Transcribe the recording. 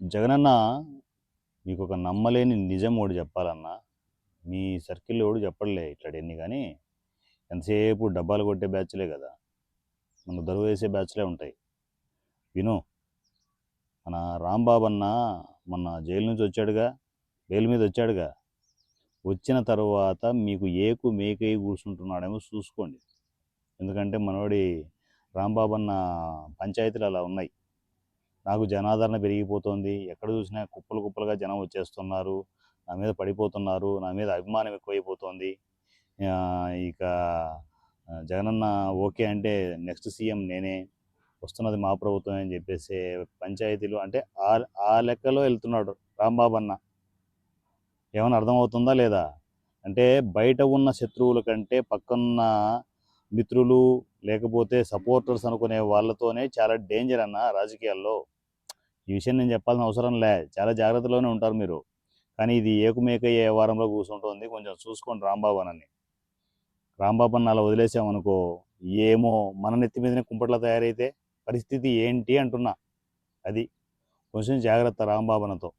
జగనన్న మీకొక నమ్మలేని నిజం ఒకటి చెప్పాలన్నా. మీ సర్కిల్‌లో ఎవడు చెప్పడులే ఇట్లాంటియన్నీ గానీ, ఎంతసేపు డబ్బాలు కొట్టే బ్యాచ్‌లే గదా! మన దరువేసే బ్యాచ్‌లే ఉంటాయి. విను, మన రాంబాబన్న మొన్న జైలు నుంచి వచ్చాడుగా, బెయిల్ మీద వచ్చాడుగా. వచ్చిన తర్వాత మీకు ఏకు మేకై కూర్చుంటున్నాడేమో చూసుకోండి. ఎందుకంటే మనోడి రాంబాబన్న పంచాయతీలు అలా ఉన్నాయి. నాకు జనాదరణ పెరిగిపోతోంది. ఎక్కడ చూసినా కుప్పలు కుప్పలుగా జనం వచ్చేస్తున్నారు. నా మీద పడిపోతున్నారు. నా మీద అభిమానం ఎక్కువైపోతోంది. ఇక జగనన్న ఓకే అంటే నెక్స్ట్ సీఎం నేనే, వస్తున్నది మా ప్రభుత్వమే అని చెప్పేసి పంచాయతీలు అంటే ఆ ఆ లెక్కలో వెళ్తున్నాడు రాంబాబు అన్న. ఏమైనా అర్థమవుతుందా లేదా? అంటే బయట ఉన్న శత్రువుల కంటే పక్కన్న మిత్రులు లేకపోతే సపోర్టర్స్ అనుకునే వాళ్ళతోనే చాలా డేంజర్ అన్న రాజకీయాల్లో. ఈ విషయం నేను చెప్పాల్సిన అవసరం లే, చాలా జాగ్రత్తలోనే ఉంటారు మీరు. కానీ ఇది ఏకుమేకయ్యే వ్యవహారంలో కూర్చుంటోంది. కొంచెం చూసుకోండి రాంబాబు అని. రాంబాబు అన్న అలా వదిలేసామనుకో, ఏమో మన నెత్తి మీదనే కుంపట్లా తయారైతే పరిస్థితి ఏంటి అంటున్నా. అది కొంచెం జాగ్రత్త రాంబాబు అన్నతో.